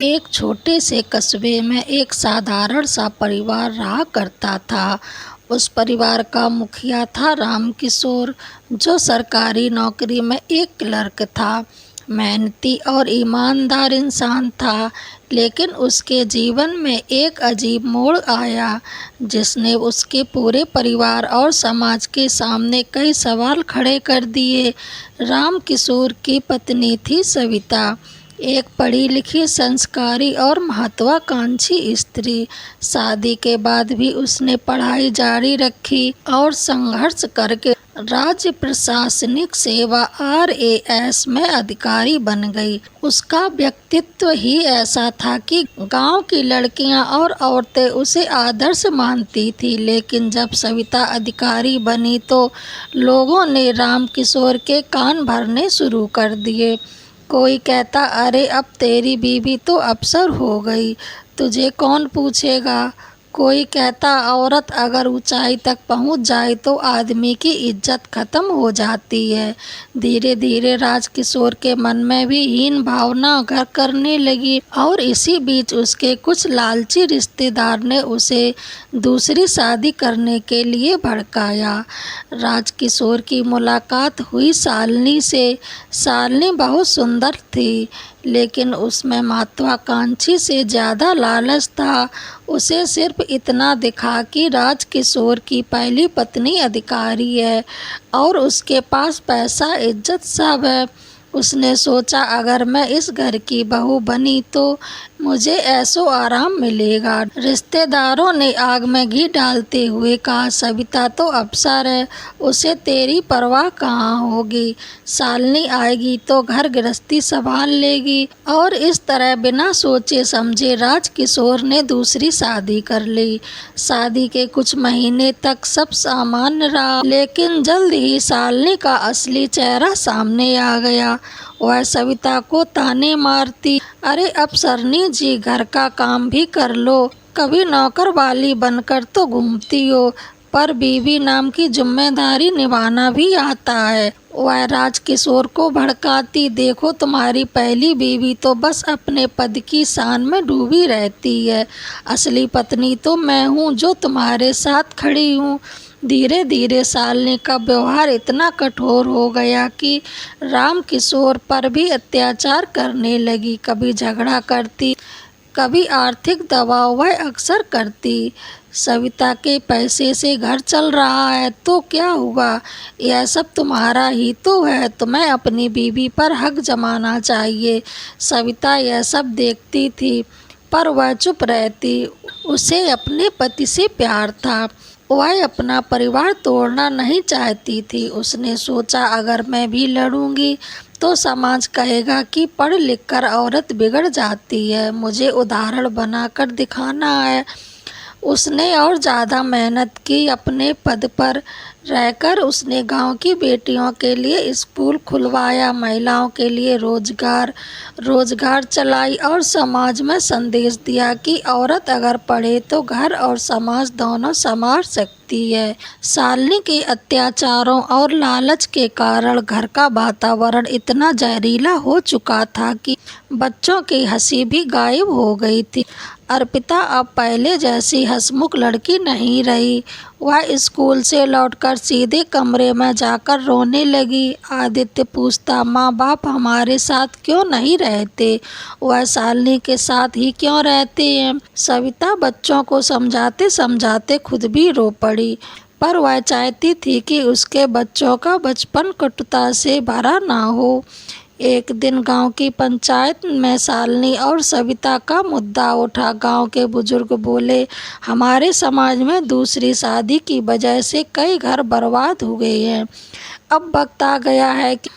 एक छोटे से कस्बे में एक साधारण सा परिवार रहा करता था। उस परिवार का मुखिया था राम किशोर, जो सरकारी नौकरी में एक क्लर्क था। मेहनती और ईमानदार इंसान था, लेकिन उसके जीवन में एक अजीब मोड़ आया, जिसने उसके पूरे परिवार और समाज के सामने कई सवाल खड़े कर दिए। राम किशोर की पत्नी थी सविता, एक पढ़ी लिखी, संस्कारी और महत्वाकांक्षी स्त्री। शादी के बाद भी उसने पढ़ाई जारी रखी और संघर्ष करके राज्य प्रशासनिक सेवा RAS में अधिकारी बन गई। उसका व्यक्तित्व ही ऐसा था कि गांव की लड़कियां और औरतें उसे आदर्श मानती थी। लेकिन जब सविता अधिकारी बनी तो लोगों ने राम किशोर के कान भरने शुरू कर दिए। कोई कहता, अरे अब तेरी बीवी तो अफसर हो गई, तुझे कौन पूछेगा। कोई कहता, औरत अगर ऊंचाई तक पहुंच जाए तो आदमी की इज्जत खत्म हो जाती है। धीरे धीरे राजकिशोर के मन में भी हीन भावना घर करने लगी, और इसी बीच उसके कुछ लालची रिश्तेदार ने उसे दूसरी शादी करने के लिए भड़काया। राजकिशोर की मुलाकात हुई शालिनी से। शालिनी बहुत सुंदर थी, लेकिन उसमें महत्वाकांक्षी से ज़्यादा लालच था। उसे सिर्फ इतना दिखा कि राजकिशोर की पहली पत्नी अधिकारी है और उसके पास पैसा, इज्जत सब है। उसने सोचा, अगर मैं इस घर की बहू बनी तो मुझे ऐसो आराम मिलेगा। रिश्तेदारों ने आग में घी डालते हुए कहा, सविता तो अफसर है, उसे तेरी परवाह कहाँ होगी। शालिनी आएगी तो घर गृहस्थी संभाल लेगी। और इस तरह बिना सोचे समझे राजकिशोर ने दूसरी शादी कर ली। शादी के कुछ महीने तक सब सामान्य रहा, लेकिन जल्द ही शालिनी का असली चेहरा सामने आ गया। वह सविता को ताने मारती, अरे अफसरनी जी, घर का काम भी कर लो, कभी नौकर वाली बनकर तो घूमती हो, पर बीवी नाम की जिम्मेदारी निभाना भी आता है। वह राजकिशोर को भड़काती, देखो तुम्हारी पहली बीवी तो बस अपने पद की शान में डूबी रहती है, असली पत्नी तो मैं हूँ जो तुम्हारे साथ खड़ी हूँ। धीरे धीरे शालिनी का व्यवहार इतना कठोर हो गया कि राम किशोर पर भी अत्याचार करने लगी। कभी झगड़ा करती, कभी आर्थिक दबाव वह अक्सर करती। सविता के पैसे से घर चल रहा है तो क्या हुआ, यह सब तुम्हारा ही तो है, तुम्हें अपनी बीवी पर हक जमाना चाहिए। सविता यह सब देखती थी, पर वह चुप रहती। उसे अपने पति से प्यार था, वह अपना परिवार तोड़ना नहीं चाहती थी। उसने सोचा, अगर मैं भी लड़ूंगी तो समाज कहेगा कि पढ़ लिख कर औरत बिगड़ जाती है, मुझे उदाहरण बनाकर दिखाना है। उसने और ज़्यादा मेहनत की। अपने पद पर रहकर उसने गांव की बेटियों के लिए स्कूल खुलवाया, महिलाओं के लिए रोजगार चलाई और समाज में संदेश दिया कि औरत अगर पढ़े तो घर और समाज दोनों संभाल सकती है। शालिनी के अत्याचारों और लालच के कारण घर का वातावरण इतना जहरीला हो चुका था कि बच्चों की हंसी भी गायब हो गई थी। अर्पिता अब पहले जैसी हंसमुख लड़की नहीं रही। वह स्कूल से लौटकर सीधे कमरे में जाकर रोने लगी। आदित्य पूछता, माँ बाप हमारे साथ क्यों नहीं रहते, वह शालिनी के साथ ही क्यों रहते हैं। सविता बच्चों को समझाते समझाते खुद भी रो पड़ी, पर वह चाहती थी कि उसके बच्चों का बचपन कटुता से भरा ना हो। एक दिन गांव की पंचायत में शालिनी और सविता का मुद्दा उठा। गांव के बुजुर्ग बोले, हमारे समाज में दूसरी शादी की वजह से कई घर बर्बाद हो गए हैं, अब वक्त आ गया है कि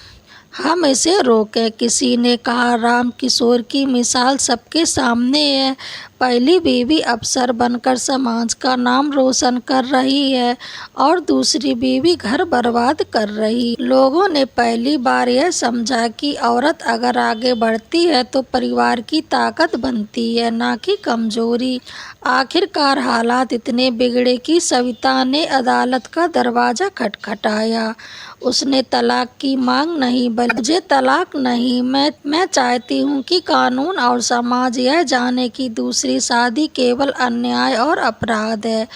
हम इसे रोकें। किसी ने कहा, राम किशोर की मिसाल सबके सामने है, पहली बीवी अफसर बनकर समाज का नाम रोशन कर रही है और दूसरी बीवी घर बर्बाद कर रही। लोगों ने पहली बार यह समझा कि औरत अगर आगे बढ़ती है तो परिवार की ताकत बनती है, ना कि कमजोरी। आखिरकार हालात इतने बिगड़े कि सविता ने अदालत का दरवाजा खटखटाया। उसने तलाक की मांग नहीं, बल्कि मुझे तलाक नहीं, मैं चाहती हूँ कि कानून और समाज यह जाने कि दूसरी शादी केवल अन्याय और अपराध है।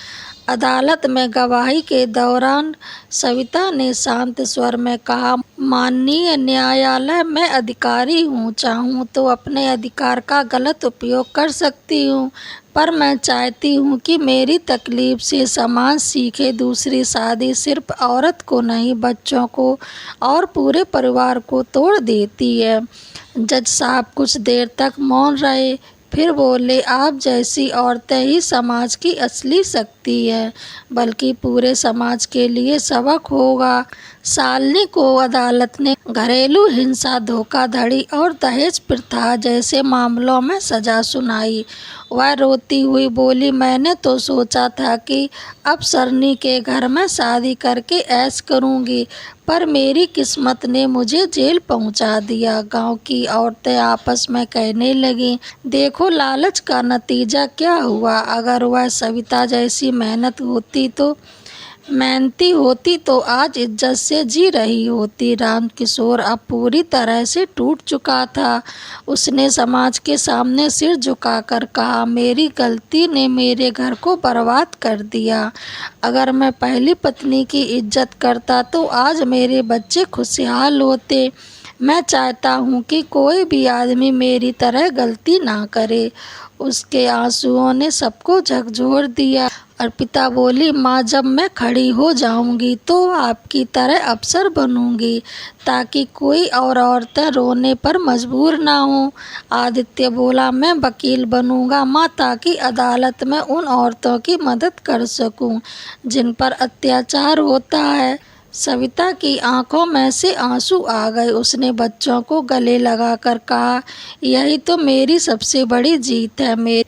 अदालत में गवाही के दौरान सविता ने शांत स्वर में कहा, माननीय न्यायालय, मैं अधिकारी हूँ, चाहूँ तो अपने अधिकार का गलत उपयोग कर सकती हूँ, पर मैं चाहती हूँ कि मेरी तकलीफ से समाज सीखे दूसरी शादी सिर्फ औरत को नहीं, बच्चों को और पूरे परिवार को तोड़ देती है। जज साहब कुछ देर तक मौन रहे, फिर बोले, आप जैसी औरतें ही समाज की असली शक्ति है, बल्कि पूरे समाज के लिए सबक होगा। शालिनी को अदालत ने घरेलू हिंसा, धोखाधड़ी और दहेज प्रथा जैसे मामलों में सजा सुनाई। वह रोती हुई बोली, मैंने तो सोचा था कि अब सरनी के घर में शादी करके ऐश करूंगी, पर मेरी किस्मत ने मुझे जेल पहुंचा दिया। गांव की औरतें आपस में कहने लगीं, देखो लालच का नतीजा क्या हुआ। अगर वह सविता जैसी मेहनती होती तो आज इज्जत से जी रही होती। रामकिशोर अब पूरी तरह से टूट चुका था। उसने समाज के सामने सिर झुकाकर कहा, मेरी गलती ने मेरे घर को बर्बाद कर दिया। अगर मैं पहली पत्नी की इज्जत करता तो आज मेरे बच्चे खुशहाल होते। मैं चाहता हूँ कि कोई भी आदमी मेरी तरह गलती ना करे। उसके आंसुओं ने सबको झकझोर दिया। अर्पिता बोली, माँ, जब मैं खड़ी हो जाऊंगी तो आपकी तरह अफसर बनूंगी, ताकि कोई और औरतें रोने पर मजबूर ना हो। आदित्य बोला, मैं वकील बनूंगा माँ, ताकि अदालत में उन औरतों की मदद कर सकूं जिन पर अत्याचार होता है। सविता की आंखों में से आंसू आ गए। उसने बच्चों को गले लगाकर कहा, यही तो मेरी सबसे बड़ी जीत है। मेरी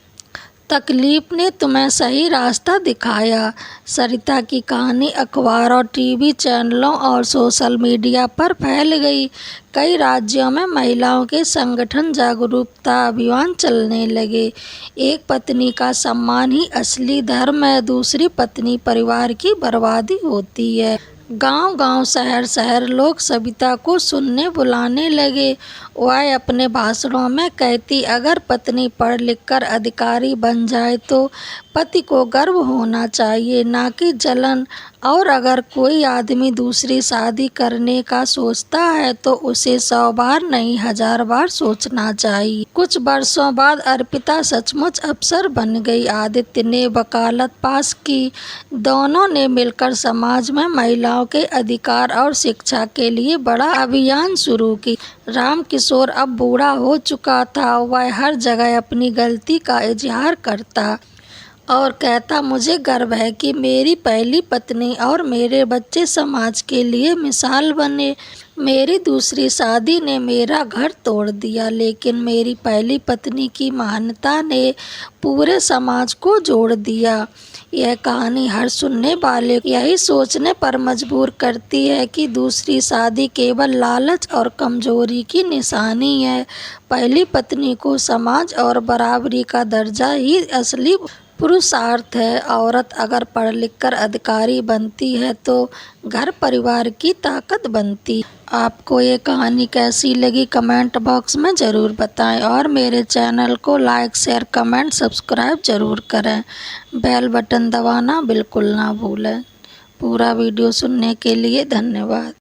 तकलीफ ने तुम्हें सही रास्ता दिखाया। सरिता की कहानी अखबार और टीवी चैनलों और सोशल मीडिया पर फैल गई। कई राज्यों में महिलाओं के संगठन जागरूकता अभियान चलने लगे। एक पत्नी का सम्मान ही असली धर्म है, दूसरी पत्नी परिवार की बर्बादी होती है। गांव-गांव, शहर-शहर लोग सविता को सुनने बुलाने लगे। वह अपने भाषणों में कहती, अगर पत्नी पढ़ लिख कर अधिकारी बन जाए तो पति को गर्व होना चाहिए, ना कि जलन। और अगर कोई आदमी दूसरी शादी करने का सोचता है तो उसे 100 बार नहीं 1000 बार सोचना चाहिए। कुछ वर्षों बाद अर्पिता सचमुच अफसर बन गई। आदित्य ने वकालत पास की। दोनों ने मिलकर समाज में महिलाओं के अधिकार और शिक्षा के लिए बड़ा अभियान शुरू की। रामकिशोर अब बूढ़ा हो चुका था। वह हर जगह अपनी गलती का इजहार करता और कहता, मुझे गर्व है कि मेरी पहली पत्नी और मेरे बच्चे समाज के लिए मिसाल बने। मेरी दूसरी शादी ने मेरा घर तोड़ दिया, लेकिन मेरी पहली पत्नी की महानता ने पूरे समाज को जोड़ दिया। यह कहानी हर सुनने वाले को यही सोचने पर मजबूर करती है कि दूसरी शादी केवल लालच और कमजोरी की निशानी है। पहली पत्नी को समाज और बराबरी का दर्जा ही असली पुरुषार्थ है। औरत अगर पढ़ लिख कर अधिकारी बनती है तो घर परिवार की ताकत बनती। आपको ये कहानी कैसी लगी कमेंट बॉक्स में ज़रूर बताएं और मेरे चैनल को लाइक, शेयर, कमेंट, सब्सक्राइब ज़रूर करें। बेल बटन दबाना बिल्कुल ना भूलें। पूरा वीडियो सुनने के लिए धन्यवाद।